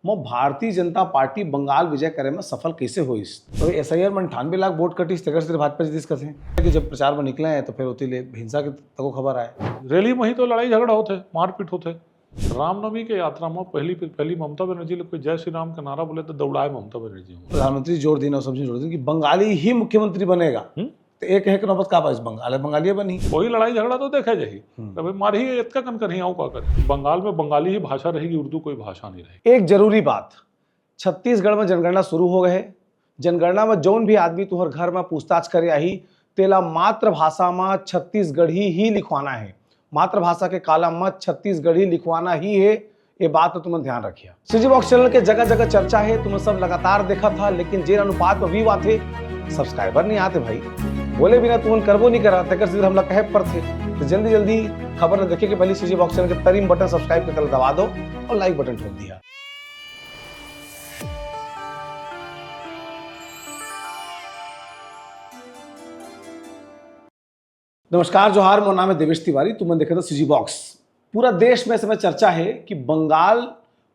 Bharatiya Janata party Bengal विजय करे में सफल कैसे हुई। तो SIR में 98 लाख वोट कटी सिर्फ भाजपा जीत कथे कि जब प्रचार में निकले हैं तो फिर होती ले हिंसा के तको खबर आए रैली में ही तो लड़ाई झगड़ा होते, मारपीट होते। रामनवमी के यात्रा में पहली ममता बनर्जी ने कोई जय श्री राम का नारा बोले तो दौड़ाए ममता बनर्जी। प्रधानमंत्री जोर देना और सबसे जोर देना कि बंगाली ही मुख्यमंत्री बनेगा। तो एक है कि नौबत का पास बंगाल है, बंगाली बनी वही लड़ाई झगड़ा तो देखा जाही। भाई मार ही इतना कन कर ही आऊँ का कर। बंगाल में बंगाली ही भाषा रहेगी, उर्दू कोई भाषा नहीं रहेगी। एक जरूरी बात, छत्तीसगढ़ में जनगणना शुरू हो गए। जनगणना में जौन भी आदमी तुहर घर में पूछताछ करे आई तेला मातृभाषा में छत्तीसगढ़ी ही लिखवाना है। मातृभाषा के कालम में छत्तीसगढ़ी लिखवाना ही है, ये बात तो तुम ध्यान रखिए। सीजी बॉक्स चैनल के जगह जगह चर्चा है, तुम सब लगातार देखा था, लेकिन जे अनुपात में व्यू आते सब्सक्राइबर नहीं आते भाई। बोले बिना तुम करबो नहीं करा तक सीधे हम लोग कहे पर थे। तो जल्दी जल्दी खबर न देखे कि पहले सीजी बॉक्स चैनल के तरीम बटन सब्सक्राइब के तरह दबा दो और लाइक बटन ठोक दिया। नमस्कार, जोहार, मोर नाम है देवेश तिवारी, तुम देखे तो सीजी बॉक्स। पूरा देश में इस समय चर्चा है कि बंगाल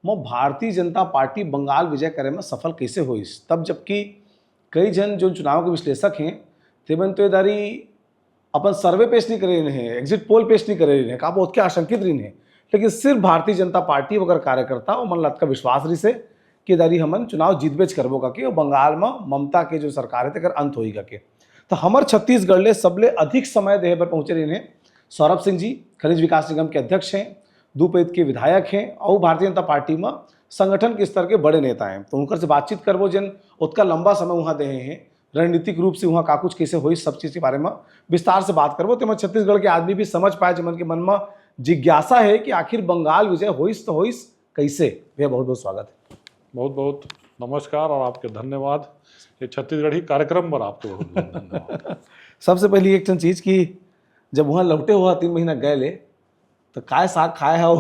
में भारतीय जनता पार्टी बंगाल विजय करे में सफल कैसे हुई। तब जबकि कई जन जो चुनाव के विश्लेषक हैं तेमन तो दारी अपन सर्वे पेश नहीं करे हैं, एग्जिट पोल पेश नहीं करे हैं, का बहुत के आशंकित रही हैं, लेकिन सिर्फ भारतीय जनता पार्टी वगैरह कार्यकर्ता और मन लत का विश्वास रही से कि दारी हमन चुनाव जीत बेच करबो का के और बंगाल में ममता के जो सरकार है तक अंत होई का के। तो हमार छत्तीसगढ़ ले सबले अधिक समय देह पर पहुंचे रहे हैं सौरभ सिंह जी, खनिज विकास निगम के अध्यक्ष हैं, दूपेद के विधायक हैं और भारतीय जनता पार्टी में संगठन के स्तर के बड़े नेता हैं। तो उनकर से बातचीत करबो जन उतना लंबा समय वहाँ दे हैं, रणनीतिक रूप से वहाँ का कुछ कैसे हुई, सब चीज़ के बारे में विस्तार से बात करबो। तो मैं छत्तीसगढ़ के आदमी भी समझ पाए जमन के मन में जिज्ञासा है कि आखिर बंगाल विजय होइस तो होइस कैसे। भैया बहुत बहुत स्वागत है। बहुत बहुत नमस्कार और आपके धन्यवाद। ये छत्तीसगढ़ी कार्यक्रम पर आपको बहुत बहुत धन्यवाद। सबसे पहली एक चीज़ की जब वहाँ लौटे हुआ 3 महीना गए ले तो काय साग खाए है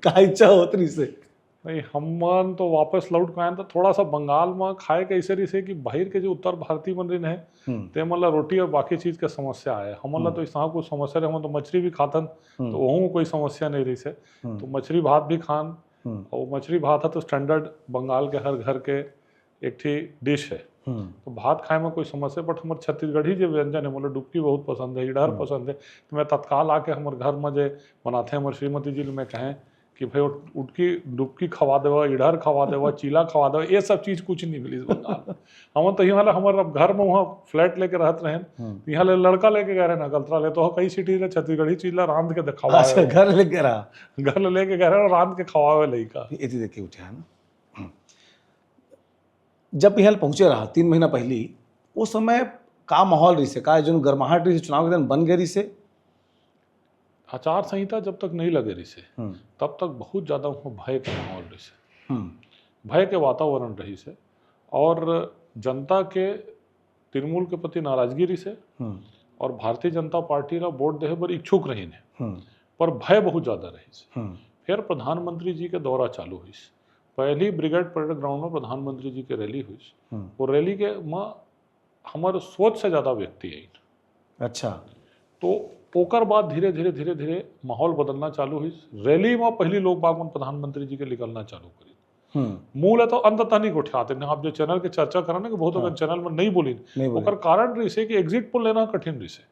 का इच्छा होत रही से? नहीं, हम तो वापस लौट के आए तो थोड़ा सा बंगाल में खाए कैसे रही से कि बाहर के जो उत्तर भारतीय बन रही है ते मतलब रोटी और बाकी चीज़ के समस्या है। हमला तो इस कोई समस्या रहे, हम तो मछली भी खातन तो वहाँ कोई समस्या नहीं रही से। तो मछली भात भी खान और मछली भात है तो स्टैंडर्ड बंगाल के हर घर के एक थी डिश है। तो भात खाए में कोई समस्या, बट हमारे छत्तीसगढ़ी जो व्यंजन है मतलब डुबकी बहुत पसंद है, इडहर पसंद है। तो मैं तत्काल आके हमारे घर में जो बनाते हैं हमारे श्रीमती जी में कहें कि भाई उठकी डुबकी खवा देवा, इडहर खवा देवा, चीला खवा देवा, ये सब चीज़ कुछ नहीं मिली इस बंगाल। हम तो यहाँ हमारे घर में वहाँ फ्लैट लेके रहते रहे, यहाँ लड़का लेके गए रहे ना गलतरा ले तो कई सिटी ने छत्तीसगढ़ी चीज रांध के खवा, घर लेके रहा, घर लेके गए रहे रांध के खवावे लई का देखे उठे है ना। जब यहाँ पहुंचे रहा 3 महीना पहले, उस समय का माहौल रही से, का जो गर्माहट रही से, चुनाव के दिन बन गई रही से? आचार संहिता जब तक नहीं लगे रही से तब तक बहुत ज़्यादा भय के माहौल रही से, भय के वातावरण रही से और जनता के तृणमूल के प्रति नाराजगी रही से और भारतीय जनता पार्टी का वोट देहे पर इच्छुक रही ने पर भय बहुत ज़्यादा रही से। फिर प्रधानमंत्री जी के दौरा चालू हुई, पहली ब्रिगेड परेड ग्राउंड में प्रधानमंत्री जी की रैली हुई। वो रैली के में हमारे सोच से ज़्यादा व्यक्ति आई। अच्छा, तो ओकर बाद धीरे धीरे माहौल बदलना चालू हुई। रैली में पहली लोग बागवान प्रधानमंत्री जी के निकलना चालू करी। मूल है तो अंत नहीं उठाते ना, आप जो चैनल के चर्चा कराने के बहुत अगर चैनल में नहीं बोली ओकर कारण रही से कि एग्जिट पोल लेना कठिन रही से,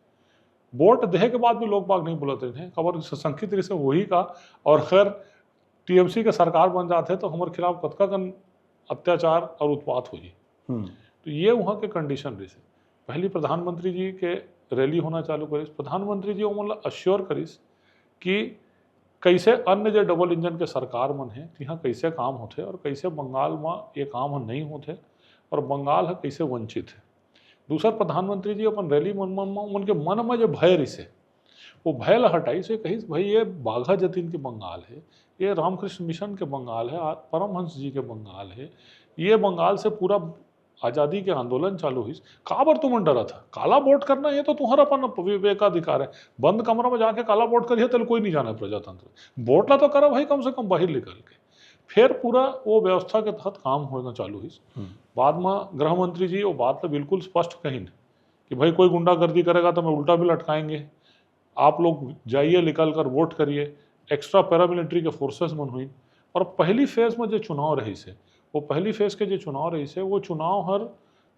वोट देहे के बाद भी लोग बाग नहीं बोलते रहे, खबर संकित रही से वही का। और खैर TMC के सरकार बन जाते तो हमारे खिलाफ कतका कन अत्याचार और उत्पात हुई। तो ये वहाँ के कंडीशन रही से पहली प्रधानमंत्री जी के रैली होना चालू करीस। प्रधानमंत्री जी मतलब अश्योर करीस कि कैसे अन्य जो डबल इंजन के सरकार मन है यहाँ कैसे काम होते और कैसे बंगाल में ये काम नहीं होते और बंगाल है कैसे वंचित है। दूसरा प्रधानमंत्री जी अपन रैली मन उनके मन में जो भय रही से वो भय ला हटाई से कही भाई ये बाघा जतीन के बंगाल है, ये रामकृष्ण मिशन के बंगाल है, परमहंस जी के बंगाल है, ये बंगाल से पूरा आज़ादी के आंदोलन चालू हुई। काबर तुम डरा था? काला वोट करना ये तो तुम्हारा अपन विवेकाधिकार है, बंद कमरा में जाके काला वोट करिए तो कोई नहीं जाना प्रजातंत्र, वोट ला तो करो भाई कम से कम बाहर निकल के। फिर पूरा वो व्यवस्था के तहत काम होना चालू हुई। बाद में गृह मंत्री जी वो बात तो बिल्कुल स्पष्ट कही कि भाई कोई गुंडागर्दी करेगा तो मैं उल्टा भी लटकाएंगे, आप लोग जाइए निकल कर वोट करिए। एक्स्ट्रा पैरामिलिट्री के फोर्सेस मन हुई और पहली फेज में जो चुनाव रही से वो पहली फेज के जो चुनाव रही से वो चुनाव हर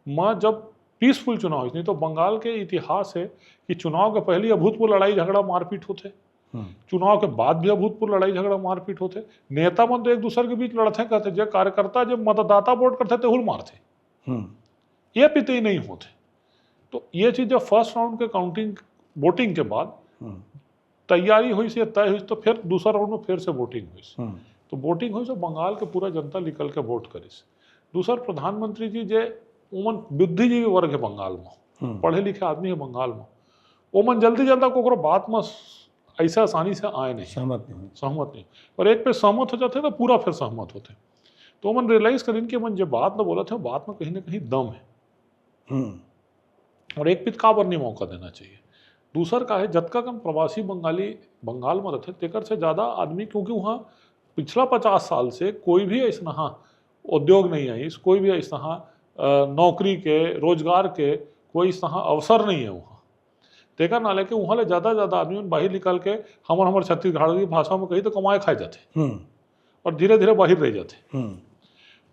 में जब पीसफुल चुनाव हुई, नहीं तो बंगाल के इतिहास है कि चुनाव के पहले अभूतपूर्व लड़ाई झगड़ा मारपीट होते, चुनाव के बाद भी अभूतपूर्व लड़ाई झगड़ा मारपीट होते, नेता मन तो एक दूसरे के बीच लड़ते कहते, जो कार्यकर्ता जब मतदाता वोट करते थे हुल मारते, ये पिते नहीं होते। तो ये चीज जब फर्स्ट राउंड के काउंटिंग वोटिंग के बाद तैयारी हुई से तय हुई, तो फिर दूसरा राउंड में फिर से वोटिंग हुई, तो वोटिंग हुई तो बंगाल के पूरा जनता निकल के वोट करी। दूसरा प्रधानमंत्री जी जे उमन बुद्धिजीवी वर्ग है बंगाल में, पढ़े लिखे आदमी है बंगाल में, ओमन जल्दी जल्दी को बात में ऐसा आसानी से आए नहीं, सहमत नहीं, और एक पे सहमत हो जाते तो पूरा फिर सहमत होते, तो ओमन रियलाइज करें कि मन जो बात में बोला था बात में कहीं ना कहीं दम है, और एक पित काबर नहीं मौका देना चाहिए। दूसर का है जतका कम प्रवासी बंगाली बंगाल में रहते तेकर से ज़्यादा आदमी, क्योंकि वहाँ पिछला 50 साल से कोई भी ऐसा उद्योग नहीं है, कोई भी ऐसा नौकरी के रोजगार के कोई इस अवसर नहीं है वहाँ, तेकर ना लेके वहाँ ले ज़्यादा आदमी बाहर निकल के हमार छत्तीसगढ़ की भाषा में कही तो कमाए खाए जाते और धीरे धीरे बाहर रह जाते।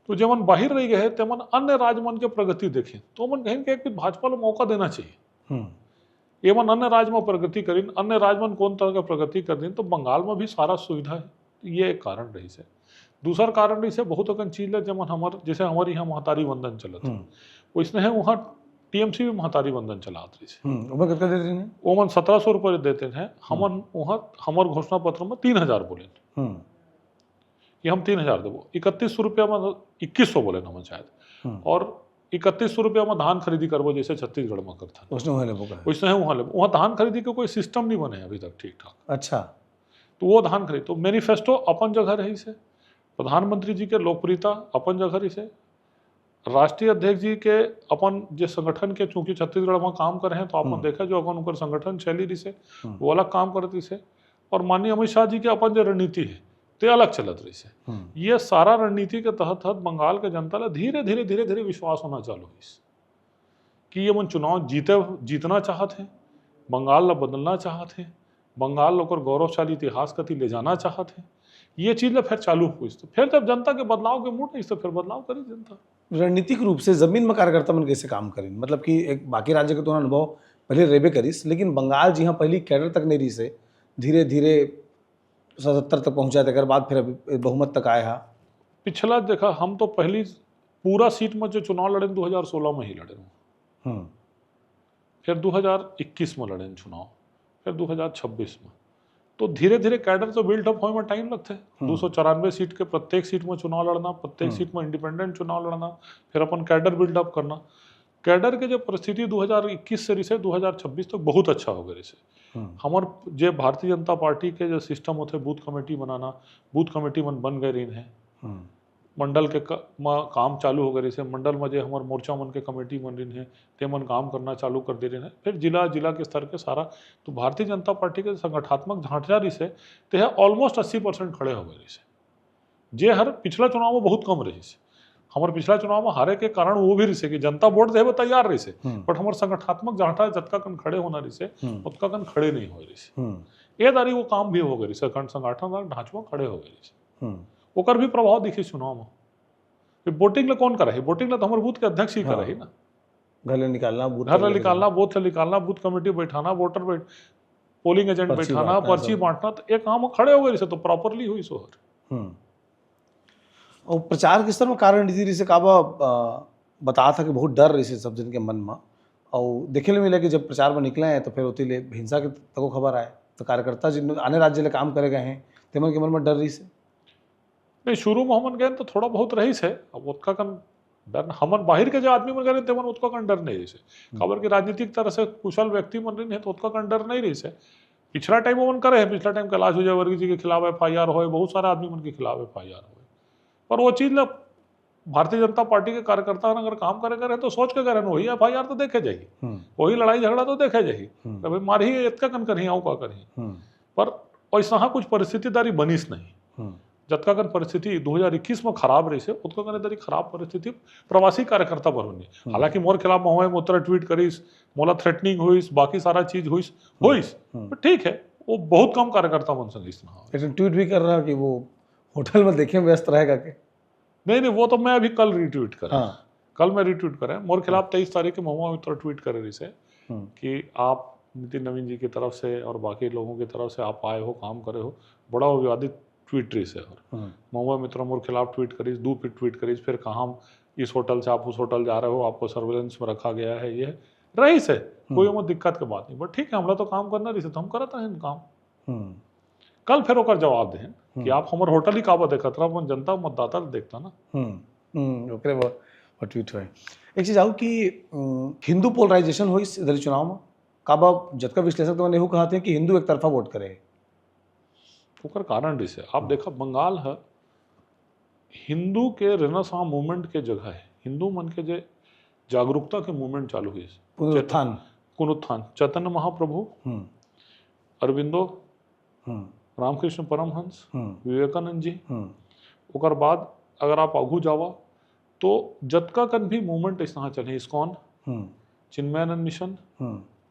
तो जब मन बाहर रह गए तो मन अन्य राज्य मन के प्रगति देखें, तो मन कहें कि एक भाजपा को मौका देना चाहिए, ये मन अन्य राज्य में प्रगति करें, अन्य राज्य में कौन तरह की प्रगति कर दें, तो बंगाल में भी सारा सुविधा है, ये एक कारण रही से। दूसरा कारण रही से बहुत अकन चीज है, जब हमार जैसे हमारे यहाँ महतारी बंधन चलत है, वैसने है वहाँ टीएमसी भी महतारी बंधन चलात रही से, वो मन 1700 रुपये देते हैं, हमन वहाँ हमार घोषणा पत्र में 3000 बोले, कि हम 3000 देवो, 3100 रुपया में 2100 बोले ना शायद, और 3100 रुपया में धान खरीदी करबो जैसे छत्तीसगढ़ में करता है, वैसे है वहाँ धान खरीदी के कोई सिस्टम नहीं बने अभी तक ठीक ठाक। अच्छा, तो वो धान खरीद, तो मैनिफेस्टो अपन जगह रही से, प्रधानमंत्री जी के लोकप्रियता अपन जगह रही से, राष्ट्रीय अध्यक्ष जी के अपन जो संगठन के चूंकि छत्तीसगढ़ में काम कर रहे हैं तो अपन देखा जो अपन उनकर संगठन शैली रही से वो अलग काम करती से, और माननीय अमित शाह जी के अपन जो रणनीति है ते अलग चलत रही से, ये सारा रणनीति के तहत बंगाल के जनता ला धीरे धीरे विश्वास होना चालू हुई कि ये मन चुनाव जीतना चाहते हैं, बंगाल ला बदलना चाहते हैं, बंगाल लोग गौरवशाली इतिहास कति ले जाना चाहते हैं, ये चीज़ फिर चालू हुई। तो फिर जब जनता के बदलाव के मूड नहीं तो फिर बदलाव करी जनता। रणनीतिक रूप से जमीन में कार्यकर्ता मन कैसे काम करें, मतलब कि एक बाकी राज्य के तो अनुभव पहले रेबे करीस, लेकिन बंगाल जी हाँ पहली कैडर तक नहीं रही से धीरे धीरे 77 तक पहुंचा, देकर बाद फिर अभी बहुमत तक आया। पिछला देखा हम तो पहली पूरा सीट में जो चुनाव लड़े 2016 में ही लड़े, फिर 2021 में लड़े चुनाव, फिर 2026 में, तो धीरे धीरे कैडर तो बिल्डअप होने में टाइम लगता है। 294 सीट के प्रत्येक सीट में चुनाव लड़ना, प्रत्येक सीट में इंडिपेंडेंट चुनाव लड़ना, फिर अपन कैडर बिल्डअप करना। कैडर के जो परिस्थिति 2021 से रिसे 2026 तक बहुत अच्छा हो गया रिसे। हमार जो भारतीय जनता पार्टी के जो सिस्टम होते बूथ कमेटी बनाना, बूथ कमेटी मन बन गए रही है, मंडल के काम चालू हो गए रही, मंडल में जो हमारे मोर्चा मन के कमेटी बन रही है ते मन काम करना चालू कर दे रहे हैं, फिर जिला के स्तर के सारा, तो भारतीय जनता पार्टी के संगठनात्मक ढांचा रही से ते है ऑलमोस्ट 80% खड़े हो गए रही से, जे हर पिछला चुनाव में बहुत कम रही से। हमारे पिछला चुनाव में हारे के कारण वो भी रही से कि जनता वोट दे तैयार रही से, बट हमारे संगठनात्मक ढांचा जतका कन खड़े होना रही से उतका कन खड़े नहीं हो रही से, ये दारी वो काम भी हो गई से, संगठन ढांचा खड़े हो गए से, ओकर भी प्रभाव दिखे चुनाव में। वोटिंग ले कौन करे, वोटिंग ले तो हमारे बूथ के अध्यक्ष ही करे ना, घर निकालना, बूथ निकालना, बूथ कमेटी बैठाना, वोटर पोलिंग एजेंट बैठाना, पर्ची बांटना, तो एक काम खड़े हो गए से, तो प्रॉपरली हुई सोहर। और प्रचार के स्तर में कारण रीति से काबा बता था कि बहुत डर रही से सब जन के मन में, और देखे मिले कि जब प्रचार में निकले हैं तो फिर होती ले हिंसा के तको खबर आए, तो कार्यकर्ता जिन आने राज्य ले काम करे गए हैं तेमन के मन में डर रही से नहीं, शुरू में हमन गए तो थोड़ा बहुत रही से, अब उसका कन डर हमन बाहर के जो आदमी मन गए तेमन उसका कन डर नहीं रही से, खबर की राजनीतिक तरह से कुशल व्यक्ति मन रही है तो उसका कन डर नहीं रही से। पिछला टाइम वो मन करे है, पिछला टाइम कैलाश विजयवर्गीय जी के खिलाफ FIR हो, बहुत सारे आदमी मन के खिलाफ FIR हो, पर वो चीज़ ला भारतीय जनता पार्टी के कार्यकर्ता अगर काम करे तो सोच के करे, वही FIR तो देखे जाएगी, वही लड़ाई झगड़ा तो देखे जाएगी, भाई मार ही इतना कन करी आऊ का करी, पर वैसा कुछ परिस्थितिदारी बनीस नहीं। जतका कन परिस्थिति 2021 में खराब रही से उतका कन इधर खराब परिस्थिति प्रवासी कार्यकर्ता पर बनी। हालांकि मोर खिलाफ महुए मोतर ट्वीट करीस, मोला थ्रेटनिंग हुईस, बाकी सारा चीज हुईस, ठीक है, वो बहुत कम कार्यकर्ता मन संग लेकिन ट्वीट भी कर रहा कि वो होटल में देखे व्यस्त रहेगा के? नहीं नहीं, वो तो मैं अभी कल रिट्वीट करा। हाँ। कल मैं रिट्वीट करा मोर खिलाफ 23 तारीख के महुआ मित्र ट्वीट करे रही से कि आप नितिन नवीन जी की तरफ से और बाकी लोगों की तरफ से आप आए हो, काम करे हो, बड़ा विवादित ट्वीट रही से। और महुआ मित्र मोर खिलाफ ट्वीट करी, 2 ट्वीट करी, फिर कहाँ इस होटल से आप उस होटल जा रहे हो, आपको सर्वेलेंस में रखा गया है, ये रही से कोई हमें दिक्कत की बात नहीं। बट ठीक है, हमरा तो काम करना रही से तो हम करता है काम। कल फिर ओकर जवाब दें कि आप हमारे होटल ही काबा देखत रहा, अपन जनता मतदाता देखता ना। ओकरे वो ट्वीट हुए। एक चीज आऊ कि हिंदू पोलराइजेशन हो इस इधर चुनाव में काबा जतका विश्लेषक तो मैंने कहते हैं कि हिंदू एक तरफा वोट करे। ओकर कारण रही से आप देखा बंगाल है हिंदू के रेनेसां मूवमेंट के जगह है, हिंदू मन के जे जागरूकता के मूवमेंट चालू हुई, पुनरुत्थान चैतन्य महाप्रभु, अरविंदो, रामकृष्ण परमहंस, विवेकानंद जी, ओकर बाद अगर आप आगू जावा तो जतका कन भी मूवमेंट ऐसा चले, इस्कॉन, चिन्मयानंद मिशन,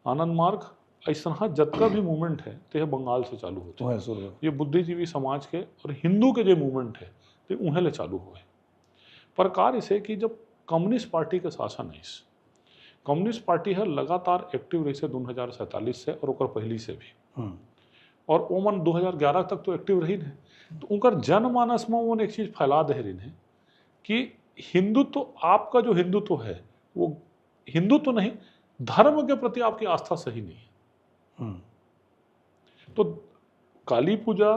आनंद मार्ग, ऐसा जतका भी मूवमेंट है तो यह बंगाल से चालू होते हैं। ये बुद्धिजीवी समाज के और हिंदू के जो मूवमेंट है तो उन्हें ले चालू हुए। प्रकार इसे कि जब कम्युनिस्ट पार्टी के शासन है, कम्युनिस्ट पार्टी है लगातार एक्टिव रही से 2047 से और ओकर पहली से भी, और ओमन 2011 तक तो एक्टिव रही है। तो उनका जनमानस में वो एक चीज़ फैला दे रही है कि हिंदुत्व तो आपका जो हिंदुत्व है वो हिंदुत्व तो नहीं, धर्म के प्रति आपकी आस्था सही नहीं है। तो काली पूजा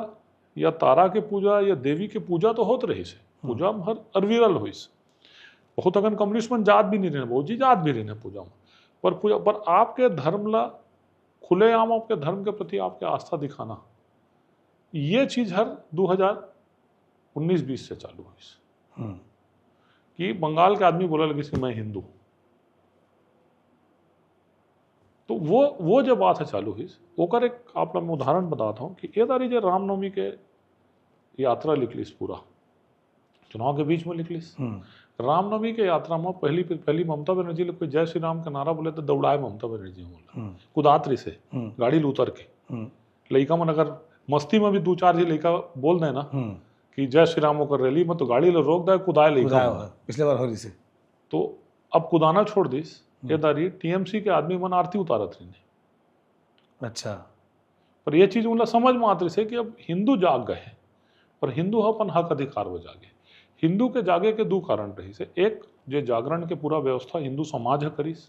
या तारा के पूजा या देवी के पूजा तो होत रही से, पूजा में हर अरविरल हुई से, बहुत अगन कम्युनिस्ट में जात भी नहीं रहे, बहुत जी जात भी रहे पूजा में, पर पूजा पर आपके धर्म ला खुलेआम आपके धर्म के प्रति आपके आस्था दिखाना, ये चीज हर 2019-20 से चालू हुई कि बंगाल के आदमी बोला लगी कि मैं हिंदू। तो वो जो बात है चालू हुई, ओकर एक आप लोग उदाहरण बताता हूँ कि ये तारी जो रामनवमी के यात्रा लिखलिस, पूरा चुनाव के बीच में लिखलिस। रामनवमी के यात्रा में पहली ममता बनर्जी कोई जय श्री राम का नारा बोले तो दौड़ाए ममता बनर्जी बोला कुदात्री से गाड़ी ल उतर के। लड़का मन अगर मस्ती में भी 2-4 जी लड़का बोल दे ना कि जय श्री राम होकर रैली में, तो गाड़ी ले रोक दे, कुदाए लड़का पिछले बार हो रही से। तो अब कुदाना छोड़ दिस, ये दारी टीएमसी के आदमी मन आरती उतारत रही। अच्छा, पर ये चीज उनला समझ में आती से कि अब हिंदू जाग गए हैं और हिंदू अपन हक अधिकार वो जागे। हिंदू के जागे के 2 कारण रही से, एक जो जागरण के पूरा व्यवस्था हिंदू समाज है करीस,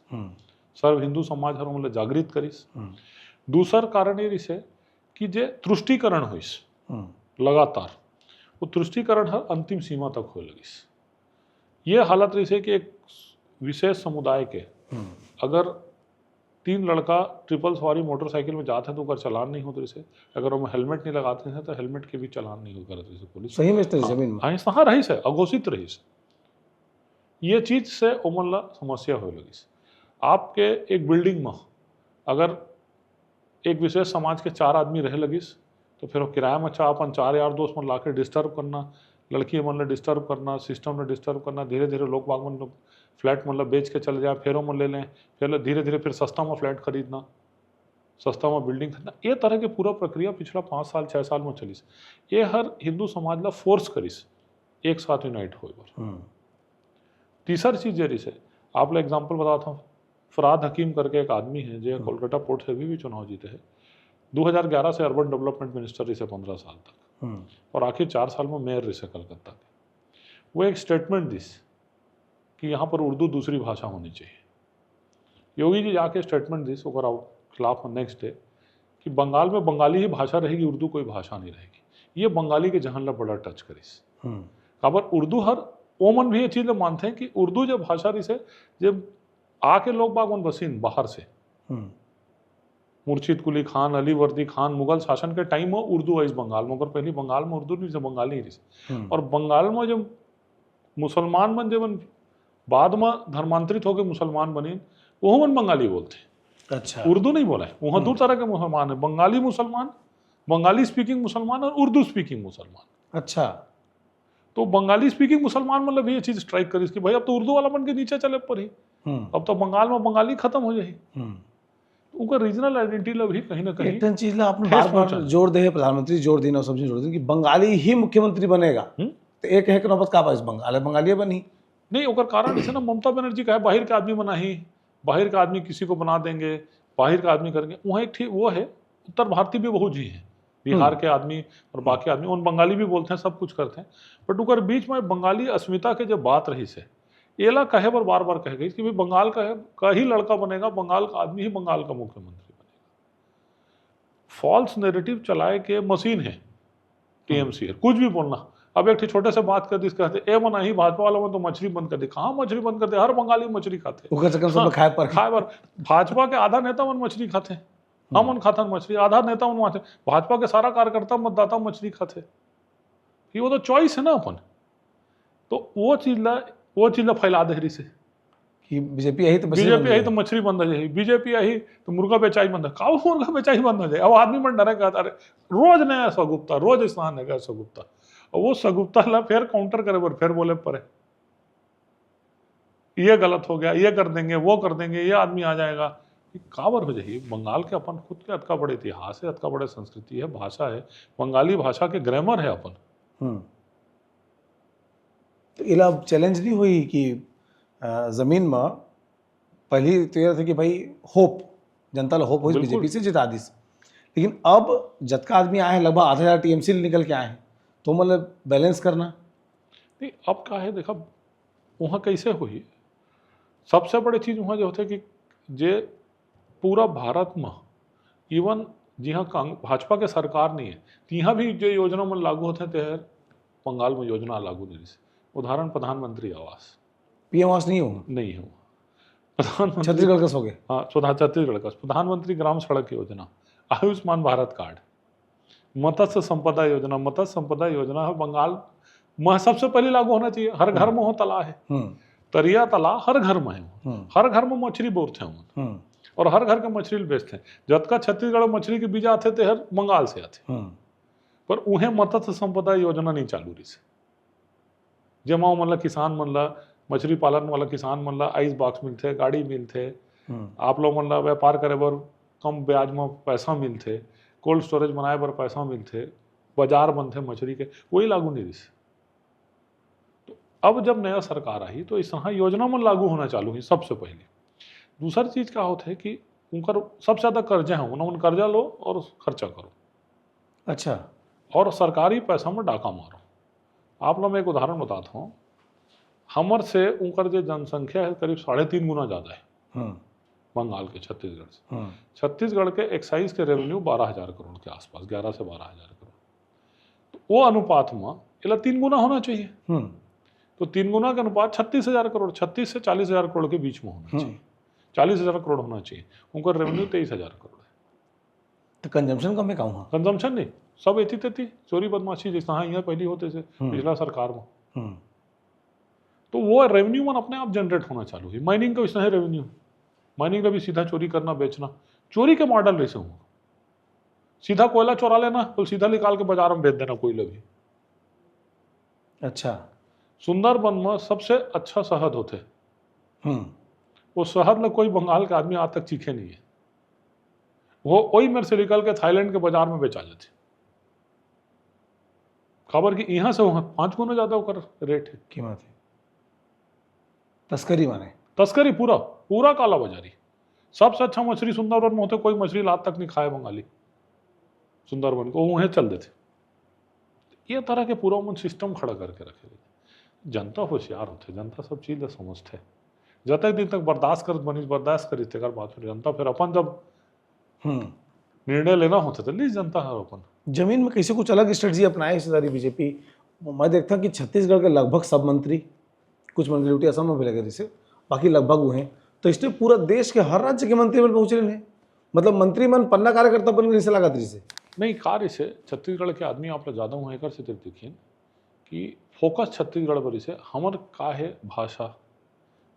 सर्व हिंदू समाज हर मतलब जागृत करीस। दूसर कारण ये रही से कि जे तुष्टिकरण हुईस लगातार, वो तुष्टिकरण हर अंतिम सीमा तक हो लगिस। ये हालत रही से कि एक विशेष समुदाय के अगर 3 लड़का ट्रिपल सवारी मोटरसाइकिल में जाते हैं तो उनका चालान नहीं होता रही, अगर वो हेलमेट नहीं लगाते हैं तो हेलमेट के भी चालान नहीं होता रही पुलिस। सही में जमीन में हाँ रही से अघोषित रही से, ये चीज से उमला समस्या हो लगी। आपके एक बिल्डिंग में अगर एक विशेष समाज के 4 आदमी रह लगिस तो फिर वो किराया में अच्छा अपन 4 यार दोस्त मन लाके डिस्टर्ब करना, लड़की मन ने डिस्टर्ब करना, सिस्टम ने डिस्टर्ब करना, धीरे धीरे लोग बाग मन फ्लैट मतलब बेच के चले जाए, फिर मन ले लें, फिर धीरे धीरे फिर सस्ता में फ्लैट खरीदना, सस्ता में बिल्डिंग खरीदना, ये तरह की पूरा प्रक्रिया पिछला 5 साल 6 साल में चलीस। ये हर हिंदू समाज ला फोर्स करीस एक साथ यूनाइट हो। तीसर चीज जरी से आप लोग एग्जाम्पल बताता हूँ, फराद हकीम करके एक आदमी है जो कोलकाता पोर्ट से भी चुनाव जीते हैं, 2011 से अर्बन डेवलपमेंट मिनिस्टर रही से 15 साल तक, और आखिर 4 साल में मेयर रही से कलकत्ता के। वो एक स्टेटमेंट दिस कि यहाँ पर उर्दू दूसरी भाषा होनी चाहिए। योगी जी जाके स्टेटमेंट दिस ओकर खिलाफ नेक्स्ट डे कि बंगाल में बंगाली ही भाषा रहेगी, उर्दू कोई भाषा नहीं रहेगी। ये बंगाली के जहन ला बड़ा टच करीस। खबर उर्दू हर ओमन भी ये चीज़ मानते हैं कि उर्दू जब भाषा रही से, जब आके लोग बागों बसीन बाहर से, मुर्शिद कुली खान, अली वर्दी खान, मुगल शासन के टाइम में उर्दू है इस बंगाल में, अगर पहली बंगाल में उर्दू नहीं से बंगाली रही। और बंगाल में जब मुसलमान बन जब बाद में धर्मांतरित होकर मुसलमान बने, वो मन बंगाली बोलते। अच्छा, उर्दू नहीं बोला है। वहाँ 2 तरह के मुसलमान है, बंगाली मुसलमान, बंगाली स्पीकिंग मुसलमान और उर्दू स्पीकिंग मुसलमान। अच्छा, तो बंगाली स्पीकिंग मुसलमान मतलब ये चीज स्ट्राइक करी कि भाई अब तो उर्दू वाला बन के नीचे चले पर ही, अब तो बंगाल में बंगाली खत्म हो जाए। उनका रीजनल आइडेंटिटी ला भी कहीं ना कहीं एक ठन चीज ला आपने ठेस बार बार पहुंचा। जोर दे है, प्रधानमंत्री जोर देना सब चीज जोर दे कि बंगाली ही मुख्यमंत्री बनेगा, तो एक है कि नौबत का पास बंगाल बंगाली बनी। नहीं ओकर कारण इसे ना ममता बनर्जी का है बाहर के आदमी बना ही, बाहर का आदमी किसी को बना देंगे, बाहर का आदमी करेंगे। वहाँ एक ठीक वो है, उत्तर भारतीय भी बहुत जी हैं, बिहार के आदमी और बाकी आदमी उन बंगाली भी बोलते हैं, सब कुछ करते हैं। बट उनकर बीच में बंगाली अस्मिता के जब बात रही से एला कहे बार बार कह गई कि भाई बंगाल का ही लड़का बनेगा, बंगाल का आदमी ही बंगाल का मुख्यमंत्री बनेगा। फॉल्स नेरेटिव चलाए के मशीन है टीएमसी है, कुछ भी बोलना। अब एक छोटे से बात कर दी, कहते ए मना ही भाजपा वाला में तो मछली बंद कर दी। कहाँ मछली बंद कर दे, हर बंगाली मछली खाते। खाए पर भाजपा के आधा नेता मन मछली खाते, हम मन खाता मछली, आधा नेता मन खाते, भाजपा के सारा कार्यकर्ता मतदाता मछली खाते। ये वो तो चॉइस है ना अपन। तो वो चीज ला फैला दे रही से कि बीजेपी आई तो मछली बंद हो जाए, बीजेपी आई तो मुर्गा बेचाई बंद है। का मुर्गा बेचाई बंद हो जाए? अब आदमी मन डरे कहता अरे रोज नया सगुप्ता, रोज स्नान है सगुप्ता, और वो सगुप्ता ला फिर काउंटर करे पर फिर बोले परे ये गलत हो गया, ये कर देंगे, वो कर देंगे, ये आदमी आ जाएगा। काबर हो जाइए। बंगाल के अपन खुद के अतका बड़े इतिहास है, अतका बड़े संस्कृति है, भाषा है, बंगाली भाषा के ग्रामर है अपन। तो इला चैलेंज नहीं हुई कि जमीन में पहली तो यह था कि भाई होप जनता ला होप हुई बीजेपी से जिता दी, लेकिन अब जतका आदमी आए हैं लगभग 8,000 टीएमसी निकल के आए हैं, तो मतलब बैलेंस करना नहीं। अब क्या है देखा वहाँ कैसे हुई, सबसे बड़ी चीज़ वहाँ जो होते कि जे पूरा भारत में इवन जहाँ भाजपा के सरकार नहीं है यहाँ भी जो योजना में लागू होते हैं बंगाल में योजना लागू नहीं है। उदाहरण प्रधानमंत्री आवास, पीएम आवास नहीं है प्रधानमंत्री छत्तीसगढ़ का हो गया। हाँ छत्तीसगढ़ का प्रधानमंत्री ग्राम सड़क योजना, आयुष्मान भारत कार्ड, मत्स्य संपदा योजना। मत्स्य संपदा योजना है बंगाल में सबसे पहले लागू होना चाहिए। हर घर में हो तला है, तरिया तला हर घर में है, हर घर में मछली बोरते हैं और हर घर के मछली बेचते हैं। जब का छत्तीसगढ़ मछली के बीज आते थे हर बंगाल से आते, पर उन्हें मत्स्य संपदा योजना नहीं चालू रही से। जमा मतलब किसान मन ला, मछली पालन वाला किसान मन ला आइस बॉक्स मिलते, गाड़ी मिलते, आप लोग मन ला व्यापार करे बर कम ब्याज में पैसा मिलते, कोल्ड स्टोरेज बनाए बर पैसा मिलते, बाजार बनते मछली के, वही लागू नहीं रही। तो अब जब नया सरकार आई तो इस तरह योजना में लागू होना चालू हुई सबसे पहले। दूसरी चीज क्या होता है कि उनका सबसे ज्यादा कर्जे हैं, उन कर्जा लो और खर्चा करो। अच्छा। और सरकारी पैसा में डाका मारो। आप लोग मैं एक उदाहरण बताता हूँ, हमर से उनकर जो जनसंख्या है करीब 3.5 गुना ज़्यादा है बंगाल के छत्तीसगढ़ से। छत्तीसगढ़ के एक्साइज के रेवेन्यू 12,000 करोड़ के आसपास, 11 से 12,000 करोड़। तो वो अनुपात में इला 3 गुना होना चाहिए। तो 3 गुना का अनुपात 36,000 करोड़, 36 से 40,000 करोड़ के बीच में होना चाहिए। 40,000 करोड़ होना चाहिए। उनका रेवेन्यू 23,000 करोड़ है। तो कंजम्पशन कम है, कम है कंजम्पशन नहीं, सब एती तेती चोरी बदमाशी जैसा यहाँ पहली होते थे पिछला सरकार में। तो वो रेवेन्यू मन अपने आप जनरेट होना चालू हुई। माइनिंग का वैसा है रेवेन्यू, माइनिंग का भी सीधा चोरी करना बेचना, चोरी के मॉडल वैसे हुआ। सीधा कोयला चोरा लेना तो सीधा निकाल के बाजार में बेच देना कोयला भी। अच्छा। सुंदरबन में सबसे अच्छा शहद होते, वो शहद में कोई बंगाल का आदमी आज तक चीखे नहीं है। वो वही मेरे से निकल के थाईलैंड के बाजार में बेचा जाते। खबर कि यहाँ से वहां 5 गुना ज्यादा होकर रेट है, कीमत है। तस्करी माने तस्करी, पूरा काला बाजारी। सबसे अच्छा मछली सुंदरबन में होते, कोई मछली लात तक नहीं खाए बंगाली सुंदरबन को, वहीं चल देते। ये तरह के पूरा मन सिस्टम खड़ा करके रखे। जनता होशियार होते, जनता सब चीज समझते। जब तक दिन तक बर्दाश्त करी थे बात जनता, फिर अपन जब निर्णय लेना होता था ली जनता हर अपन जमीन में कैसे कुछ अलग स्ट्रेटजी अपनाए सारी बीजेपी। मैं देखता कि छत्तीसगढ़ के लगभग सब मंत्री, कुछ मंत्री ड्यूटी असम में भी लगे जैसे, बाकी लगभग वो हैं। तो इसलिए पूरा देश के हर राज्य के मंत्री पहुँच रहे हैं, मतलब मंत्री मन पन्ना कार्यकर्ता बन गए लगा से नहीं। कार्य से छत्तीसगढ़ के आदमी आप ज़्यादा हुए कर से देखिए कि फोकस छत्तीसगढ़ पर से हमर का है भाषा,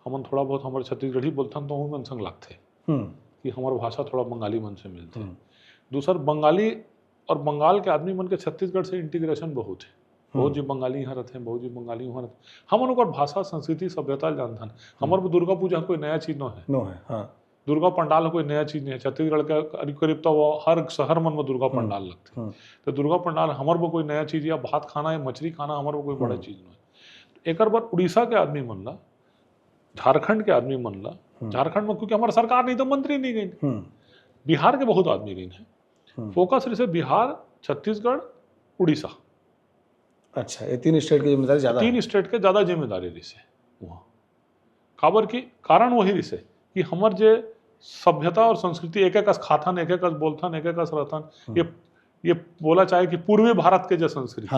हमन थोड़ा बहुत हमारे छत्तीसगढ़ी बोलते हैं तो मन संग लगते कि हमार भाषा थोड़ा बंगाली मन से मिलते हैं। दूसर बंगाली और बंगाल के आदमी मन के छत्तीसगढ़ से इंटीग्रेशन बहुत है। बहुत जी बंगाली यहाँ रहते हैं, बहुत जी बंगाली वहाँ रहते हैं। हम उनका भाषा संस्कृति सभ्यता जानते हैं। हमारे दुर्गा पूजा कोई नया चीज न है। हाँ। दुर्गा पंडाल कोई नया चीज नहीं है। छत्तीसगढ़ के करीब करीब तो वो हर शहर मन में दुर्गा पंडाल लगते हैं। तो दुर्गा पंडाल हमारे को कोई नया चीज या भात खाना या मछली खाना हमारे को कोई बड़ा चीज नहीं। एक बार उड़ीसा के आदमी मन ला, झारखंड के आदमी मन ला, झारखंड में क्योंकि हमारा सरकार नहीं तो मंत्री नहीं गई, बिहार के बहुत आदमी गई है। फोकस रही बिहार, छत्तीसगढ़, उड़ीसा। अच्छा, ये 3 स्टेट की जिम्मेदारी ज्यादा 3 स्टेट के ज्यादा जिम्मेदारी रही से वहाँ। काबर की कारण वही रही से कि हमार जे सभ्यता और संस्कृति एक एक खाथन, एक एक बोलथन, एक एक रहथन। ये बोला चाहे कि पूर्वी भारत के जो संस्कृति,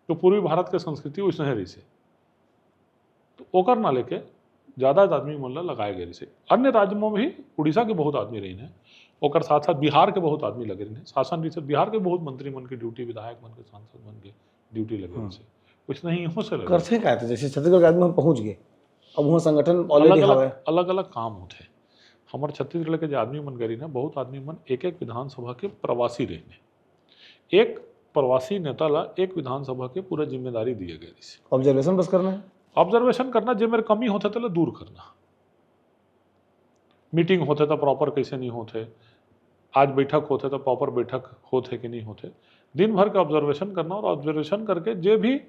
तो पूर्वी भारत के संस्कृति वैसे रही से, तो ओकर ना लेके ज्यादा आदमी मन ला लगाए गए से। अन्य राज्य में भी उड़ीसा के बहुत आदमी रही है, और साथ साथ बिहार के बहुत आदमी लगे रहे। शासन से बिहार के बहुत मंत्री मन की ड्यूटी, विधायक मन के, सांसद मन के ड्यूटी लगे रहे से। कुछ नहीं यहाँ से करते क्या थे, जैसे छत्तीसगढ़ के आदमी हम पहुंच गए, अब वहाँ संगठन ऑलरेडी अलग अलग काम होते। हमारे छत्तीसगढ़ के जो आदमी मन गरी ना, बहुत आदमी मन एक एक विधानसभा के प्रवासी रहे। एक प्रवासी नेता ला एक विधानसभा के पूरा जिम्मेदारी दिए गए। ऑब्जर्वेशन बस करना है, ऑब्जर्वेशन करना, जो मेरे कमी होते तो दूर करना। मीटिंग होते तो प्रॉपर कैसे नहीं होते, आज बैठक होते तो प्रॉपर बैठक होते कि नहीं होते, दिन भर का ऑब्जर्वेशन करना। और ऑब्जर्वेशन करके जो भी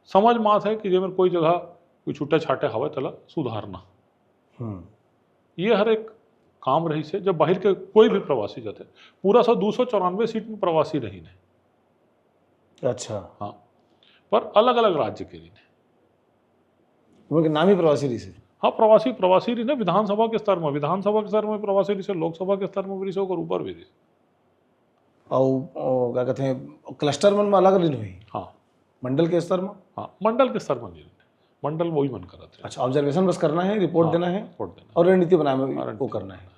समझ मात है कि जो मेरे कोई जगह कोई छूटे छाटे हवा तला सुधारना। ये हर एक काम रही से। जब बाहर के कोई भी प्रवासी जाते, पूरा 294 सीट में प्रवासी रही ने। अच्छा, हाँ, पर अलग अलग राज्य के लिए उनके नाम ही प्रवासी रही से। हाँ, प्रवासी रही ने विधानसभा के स्तर में, प्रवासी रही से, लोकसभा के स्तर में भी रही से, और ऊपर भी रही। और क्या कहते हैं, क्लस्टर मन में अलग रही हुई। हाँ, मंडल के स्तर में। हाँ, मंडल के स्तर में नहीं, मंडल वही मन करते हैं। अच्छा, ऑब्जर्वेशन बस करना है, रिपोर्ट देना है, रिपोर्ट देना और रणनीति बनाने वो करना है।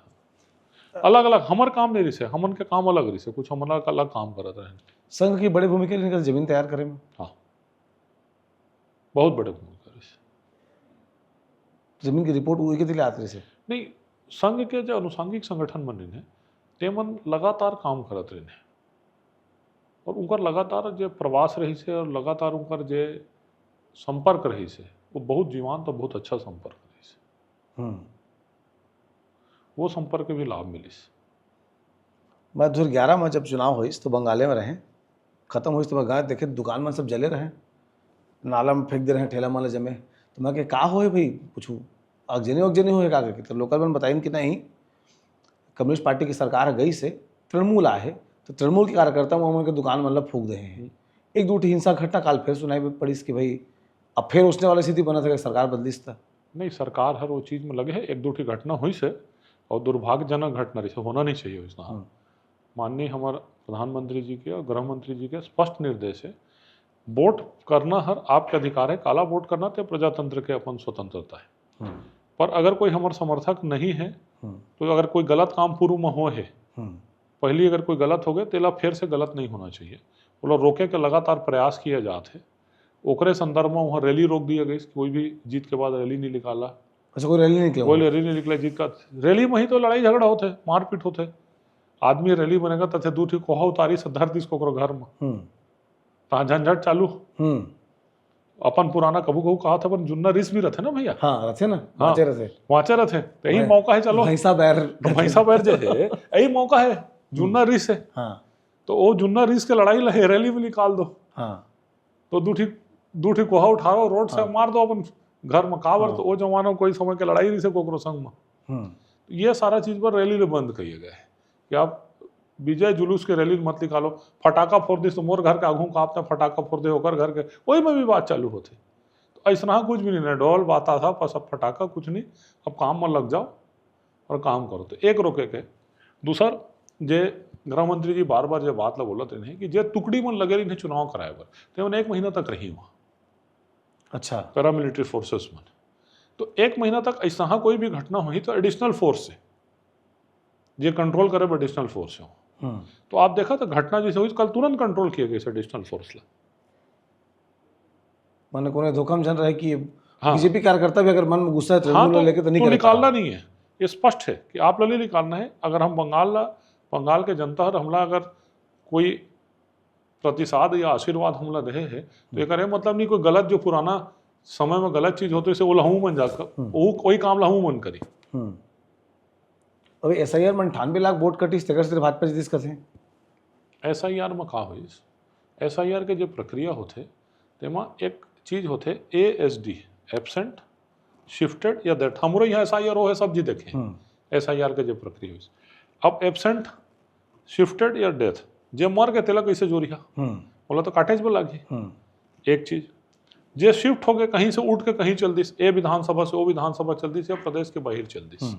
अलग अलग हमार काम नहीं रही से, हमन के काम अलग रही से, कुछ हमारा अलग काम करते रहे। संघ की बड़ी भूमिका लेकिन जमीन तैयार करे में। हाँ, बहुत बड़े भूमिका रही से। जमीन की रिपोर्ट हुई के लिए आते से नहीं, संघ के जो अनुसांगिक संगठन बन रहे ते मन लगातार काम करते रहे, और उनकर लगातार जो प्रवास रही से, और लगातार उनकर जो संपर्क रही से, वो बहुत जीवान तो बहुत अच्छा संपर्क रही से। वो संपर्क के भी लाभ मिली से। मैं 2011 में जब चुनाव हुई तो बंगाले में रहे, खत्म हुई तो मैं गए देखे दुकान में सब जले रहे, नाला में फेंक दे रहे, ठेला माला जमे। तो मैं का हो भाई, पूछूँ अगजनी हो का करके, तो लोकल में बताइन कि नहीं, कम्युनिस्ट पार्टी की सरकार गई से तृणमूल आए, तो तृणमूल के कार्यकर्ता वहाँ के दुकान मतलब फूक दे हैं। एक दूठी हिंसा घटना काल फिर सुनाई पड़ी कि भाई अब फिर उसने वाली स्थिति बना था कि सरकार बदली था। नहीं, सरकार हर वो चीज़ में लगे है। एक दूठी घटना हुई से, और दुर्भाग्यजनक घटना रही से, होना नहीं चाहिए इसना। माननीय हमारे प्रधानमंत्री जी के और गृह मंत्री जी के स्पष्ट निर्देश है, वोट करना हर आपके अधिकार है, काला वोट करना तो प्रजातंत्र के अपन स्वतंत्रता है। पर अगर कोई हमारे समर्थक नहीं है, तो अगर कोई गलत काम पूर्व में हो है, पहली अगर कोई गलत हो गए तो फिर से गलत नहीं होना चाहिए। वो लोग रोके के लगातार प्रयास किए जाते हैं। ओकरे संदर्भ में वहाँ रैली रोक दिया गई, कोई भी जीत के बाद रैली नहीं निकाला। अच्छा, कोई रैली नहीं निकला? कोई रैली नहीं निकला जीत का। रैली में ही तो लड़ाई झगड़ा होते, मारपीट होते। आदमी रैली बनेगा तथे दूठी कोहा उतारी से धर दिस को घर में, तहाँ झंझट चालू। अपन पुराना कबू कबू कहा था, पर जुन्ना रिस भी रहते ना भैया। हाँ, रहते ना, वाचे रहते। तो यही मौका है, चलो भैंसा बैर जो है, यही मौका है, जुन्ना रिस है। तो वो जुन्ना रिस के लड़ाई लहे रैली में निकाल दो। तो दूठी कोहा उठाओ, रोड से मार दो अपन घर में कावर। तो वो जमाना कोई समय के लड़ाई रही से कोकरो संग में। ये सारा चीज पर रैली बंद किए गए कि आप विजय जुलूस के रैली मत निकालो। फटाका फोड़ दी तो मोर घर के आगू का आपने फटाका फोड़ दे होकर घर के, वही में भी बात चालू होती। तो ऐसा कुछ भी नहीं, डोल बात था, बस अब फटाका कुछ नहीं, अब काम में लग जाओ और काम करो। तो एक रोके के दूसर जे गृह मंत्री जी बार बार जो बात ला बोलते रहे कि जे टुकड़ी मन लगे रही चुनाव कराए पर, तो 1 महीना तक रही वहाँ। अच्छा, पैरामिलिट्री फोर्सेस में। तो 1 महीना तक ऐसा कोई भी घटना हुई तो एडिशनल फोर्स से ये कंट्रोल करे, एडिशनल फोर्स से। तो आप देखा तो घटना जैसे हुई कल तुरंत कंट्रोल किए गए एडिशनल फोर्स ला। माने कोने धोखा में जान रहा है कि बीजेपी कार्यकर्ता भी अगर मन में गुस्सा है तो लेके तो नहीं निकालना नहीं है। ये स्पष्ट है कि आप लली निकालना है। अगर हम बंगाल के जनता हमला अगर कोई प्रतिसाद या आशीर्वाद हमला दे है, तो एक मतलब नहीं कोई गलत जो पुराना समय में गलत चीज होती है उसे वो लहू मन जाकर वो कोई काम लहू मन करी। હવે SIR में 98 लाख वोट कटीस तेकर से भाजपा जीतीस कथे SIR में का होइस SIR के जो प्रक्रिया होते तेमा एक चीज होते ASD एब्सेंट शिफ्टेड या डेथ हमरो यहाँ SIR हो है सब जी देखे SIR के जो प्रक्रिया होइस अब एब्सेंट शिफ्टेड या डेथ जे मर के तेला कैसे जोड़िया बोला तो काटेज में लागी एक चीज जे शिफ्ट हो गए कहीं से उठ के कहीं चल दिस ए विधानसभा से वो विधानसभा चल दिस या प्रदेश के बाहर चल दिस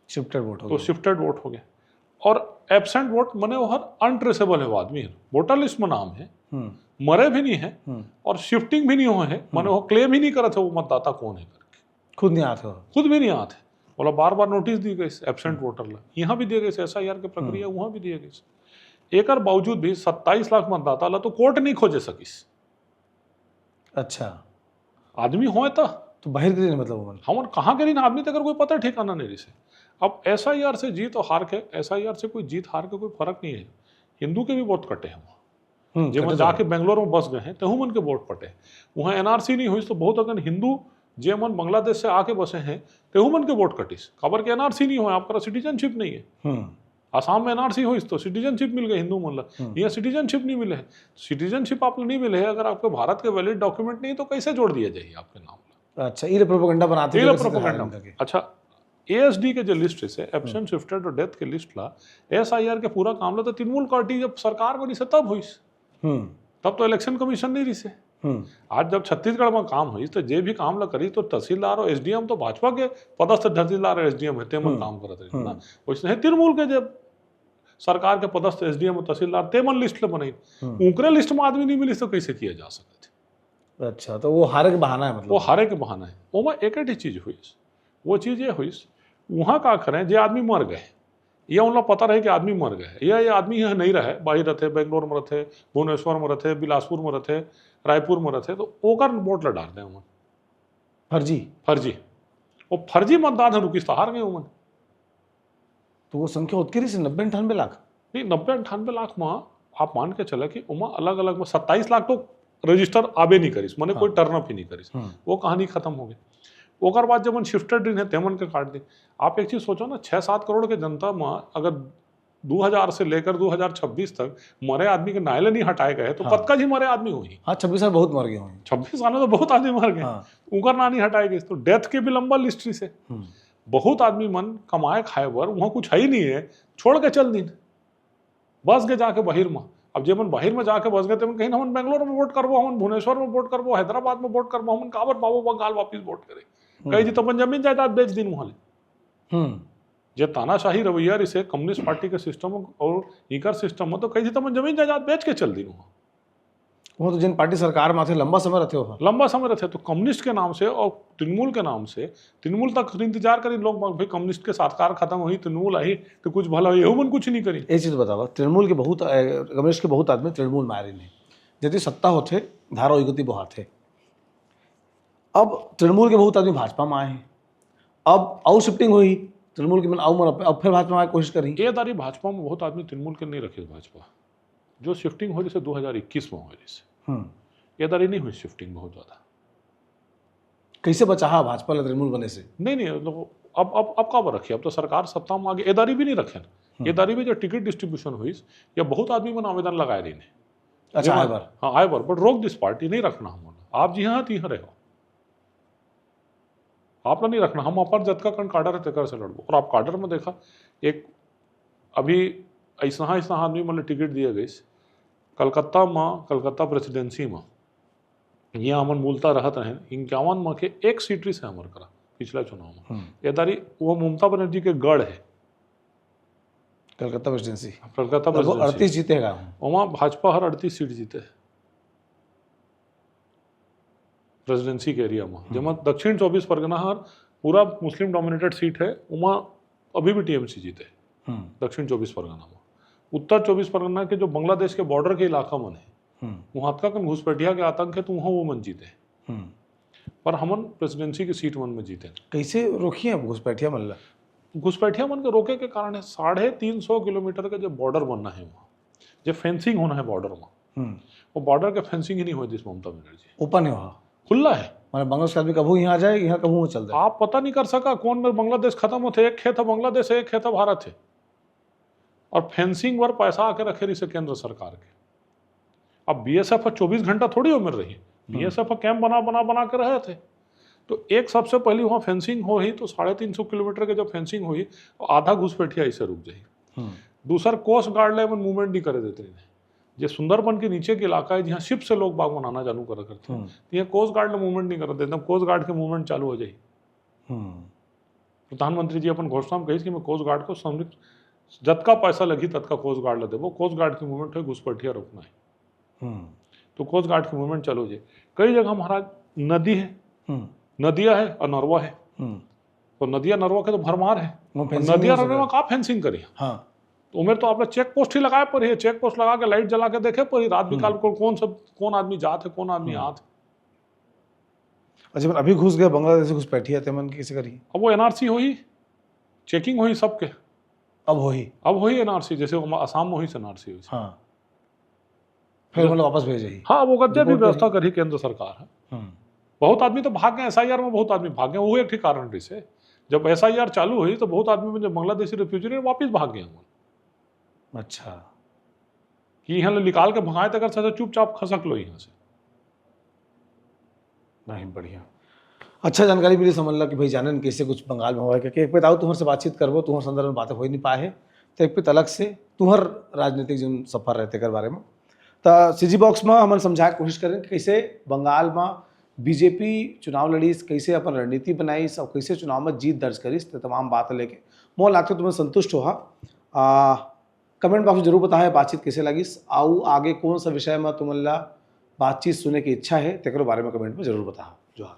शिफ्टेड वोट हो तो शिफ्टेड वोट हो गया और एब्सेंट वोट मने वो हर अनट्रेसेबल है वो आदमी वोटर लिस्ट में नाम है मरे भी नहीं है और शिफ्टिंग भी नहीं हुए है मने वो क्लेम ही नहीं करे थे वो मतदाता कौन है करके खुद नहीं आते हो खुद भी नहीं आते बोला बार बार नोटिस दी गई एब्सेंट वोटर ला यहाँ भी दिए गए SIR के प्रक्रिया वहाँ भी दिए गई एक बावजूद भी 27 लाख मतदाता ला तो कोर्ट नहीं खोजे सकीस अच्छा आदमी हो तो बाहर के लिए मतलब वो हम कहाँ के नहीं आदमी तक कोई पता ठिकाना नहीं से अब SIR से जीत और हार के SIR से कोई जीत हार के कोई फर्क नहीं है हिंदू के भी वोट कटे हैं जब जाके बेंगलोर में बस गए हैं तो मन के वोट पटे वहाँ NRC नहीं हुई तो बहुत अगर हिंदू जे मन बांग्लादेश से आके बसे हैं तो मन के वोट कटिस खबर के NRC नहीं हो आपका सिटीजनशिप नहीं है आसाम में NRC हो तो सिटीजनशिप मिल गए हिंदू मन यहाँ सिटीजनशिप नहीं मिले है सिटीजनशिप आपको नहीं मिले है अगर आपके भारत के वैलिड डॉक्यूमेंट नहीं तो कैसे जोड़ दिया जाए आपके नाम अच्छा ये प्रोपेगेंडा बनाते हैं प्रोपेगेंडा अच्छा ASD के जो लिस्ट है एब्सेंट शिफ्टेड और डेथ के लिस्ट ला SIR के पूरा काम ला तो तृणमूल पार्टी जब सरकार बनी से तब हुई तब तो इलेक्शन कमीशन नहीं रही से आज जब छत्तीसगढ़ में काम हुई तो जे भी काम ला करी तो तहसीलदार और SDM तो भाजपा के पदस्थ तहसीलदार और SDM है तेमन काम करते रहे ना वैसे तृणमूल के जब सरकार के पदस्थ SDM और तहसीलदार तेमन लिस्ट बनाई उनके लिस्ट में आदमी नहीं मिली तो कैसे किया जा सकता अच्छा तो वो हारे के बहाना है मतलब वो हारे के बहाना है वो में एक ही चीज हुई वो चीज ये हुई वहाँ का करें जो आदमी मर गए या उन लोग पता रहे कि आदमी मर गए या ये आदमी यहाँ नहीं रहे बाहर रहते बेंगलोर में रहते भुवनेश्वर में रहते बिलासपुर में रहते रायपुर में रहते तो ओकर वोट ला डाल दें उमन फर्जी वो फर्जी मतदान है रुकिस तो हार गए उमन तो वो संख्या होती रही 90-98 लाख नहीं 90-98 लाख में आप मान के चले कि उमा अलग अलग में 27 लाख तो रजिस्टर आबे नहीं करीस मैंने कोई टर्न अप ही नहीं करीस वो कहानी खत्म हो गई ओकर बाद जब शिफ्टेड है तेमन के काट दी आप एक चीज सोचो ना 6-7 करोड़ के जनता में अगर 2000 से लेकर 2026 तक मरे आदमी के नायले नहीं हटाए गए तो कद का ही मरे आदमी हुई 26 साल बहुत मर गए होंगे 26 साल में तो बहुत आदमी मर गए उनका ना नहीं हटाए गए तो डेथ के भी लंबा लिस्ट से बहुत आदमी मन कमाए खाए बर वहाँ कुछ है ही नहीं है छोड़ के चल दी बस गए जाके बाहर में अब जब हम बाहर में जाके बस गए तो कहीं हम बेंगलोर में वोट करबो हम भुवनेश्वर में वोट करबो हैदराबाद में वोट करबो हम काबर बाबू बंगाल वापिस वोट करे कहीं जी तो अपन जमीन जायदाद बेच दिन वहाँ जे तानाशाही रवैया इसे कम्युनिस्ट पार्टी के सिस्टम और इकर सिस्टम में तो कहीं जी तो अपन जमीन जायदाद बेच के चल दी वहाँ वो तो जिन पार्टी सरकार में थे लंबा समय रहते तो कम्युनिस्ट के नाम से और तृणमूल के नाम से तृणमूल तक इंतजार करी लोग भाई कम्युनिस्ट के सरकार खत्म हुई तृणमूल आई तो कुछ भला हुई एहू मन कुछ नहीं करी ये चीज बताओ तृणमूल के बहुत कम्युनिस्ट के बहुत आदमी तृणमूल में आ रही नहीं यदि सत्ता होते धारा युगति बहाते अब तृणमूल के बहुत आदमी भाजपा में आए अब आउ शिफ्टिंग हुई तृणमूल की अब फिर भाजपा में कोशिश करी ये दारी भाजपा में बहुत आदमी तृणमूल के नहीं रखे भाजपा जो शिफ्टिंग हो जैसे 2021 में हो जैसे ये दारी नहीं हुई शिफ्टिंग बहुत ज्यादा कैसे बचा भाजपा ने तृणमूल बने से नहीं अब कब रखे अब तो सरकार सत्ता में आगे एदारी भी नहीं रखे एदारी भी जो टिकट डिस्ट्रीब्यूशन हुई या बहुत आदमी में आवेदन लगाए रही अच्छा आए बार बट रोक दिस पार्टी नहीं रखना हम आप जी हाँ तीह रहे आप नहीं रखना हम अपर जत का कण काडर है तेकर से लड़बो और आप काडर में देखा एक अभी ऐसा आदमी मतलब टिकट दिया गई कलकत्ता प्रेसिडेंसी में यहाँ हमन मूलता रहत रहे 51 में के एक सीट से हमर करा पिछला चुनाव में ये दारी वो ममता बनर्जी के गढ़ है कलकत्ता प्रेसिडेंसी 38 जीतेगा वहाँ भाजपा हर 38 सीट जीते प्रेसिडेंसी के एरिया में जमा दक्षिण 24 परगना हर पूरा मुस्लिम डोमिनेटेड सीट है वहाँ अभी भी TMC जीते दक्षिण 24 परगना में उत्तर 24 परगना के जो बांग्लादेश के बॉर्डर के इलाका में है वहाँ का घुसपैठिया के आतंक है तो वहाँ वो मन जीते पर हमन प्रेसिडेंसी की सीट मन में जीते कैसे रोकी है घुसपैठिया मन घुसपैठिया मन के रोके के कारण है 350 किलोमीटर का जो बॉर्डर बनना है वहाँ जो फेंसिंग होना है बॉर्डर में वो बॉर्डर के फेंसिंग ही नहीं हुई जिस ममता बनर्जी ओपन है वहाँ खुला है मतलब बांग्लादेश का आदमी कभू यहाँ आ जाए, यहाँ कभू वो चल जाए। आप पता नहीं कर सका कौन बांग्लादेश खत्म होते, एक खेत है बांग्लादेश है, एक खेत है भारत है। और फेंसिंग पर पैसा आके रखे रही से केंद्र सरकार के। अब बीएसएफ 24 घंटा थोड़ी उम्र रही, बीएसएफ कैंप बना के रहे थे। तो एक सबसे पहले वहाँ फेंसिंग हो ही तो 350 किलोमीटर के जब फेंसिंग हुई तो आधा घुसपैठिया ऐसे रुक जाई। दूसर कोस्ट गार्ड ले मूवमेंट नहीं करे देते हैं। जो सुंदरबन के नीचे के इलाका है जहाँ शिप से लोग बाग बनाना चालू करा करते हैं, यहाँ कोस्ट गार्ड ने मूवमेंट नहीं कर देते, कोस्ट गार्ड के मूवमेंट चालू हो जाए। प्रधानमंत्री जी अपन घोषणा में कही कि मैं कोस्ट गार्ड को जतका पैसा लगी तत्का कोस्ट गार्ड देवो, कोस्ट गार्ड की मूवमेंट है घुसपैठिया रोकना है। तो कोस्ट गार्ड की मूवमेंट चालू हो जाए। कई जगह महाराज नदी है, नदियाँ है और नरवा है, तो नदिया नरवा के तो भरमार है, नदिया नरवा का फेंसिंग करिए। हाँ। तो उमेर तो आपने चेक पोस्ट ही लगाए पर है, चेक पोस्ट लगा के लाइट जला के देखे पर रात निकाल को कौन आदमी जात है, कौन आदमी आत है। अच्छा, अभी घुस गया बांग्लादेश से घुसपैठिया थे, मन कैसे करिए? अब वो एनआरसी हुई, चेकिंग हुई सबके। अब हुई एनआरसी, जैसे असम में हुई एनआरसी हुई। हाँ। फिर मतलब वापस भेजे। हाँ, वो गद्दे भी व्यवस्था करी केंद्र सरकार है। बहुत आदमी तो भाग गए, एसआईआर में बहुत आदमी भाग गए। वो एक ठीक कारण रही से जब एसआईआर चालू हुई तो बहुत आदमी में जब बांग्लादेशी रिफ्यूजी वापस भाग गए। अच्छा, कि यहाँ निकाल के भगाए तक चुपचाप खसक लो यहाँ से। नहीं, बढ़िया, अच्छा जानकारी मिली। समझ ला कि भाई जानन कैसे कुछ बंगाल में हुआ है, क्योंकि एक पे ताऊ तुम्हारे से बातचीत करबो, तुम्हारे संदर्भ में बातें हो ही नहीं पाए है, तो एक पे अलग से तुम्हार राजनीतिक जो सफर रहते कर बारे में तो सीजी बॉक्स में हम समझाए कोशिश करें कि कैसे बंगाल में बीजेपी चुनाव लड़ीस, कैसे अपन रणनीति बनाईस और कैसे चुनाव में जीत दर्ज करीस, तो तमाम बातें लेके मोह लागते तुम्हें संतुष्ट हो। कमेंट बॉक्स में जरूर बताएं बातचीत कैसे लगिस, आऊ आगे कौन सा विषय में तुम्हारा बातचीत सुनने की इच्छा है तेरे बारे में कमेंट में जरूर बताओ। जोहार।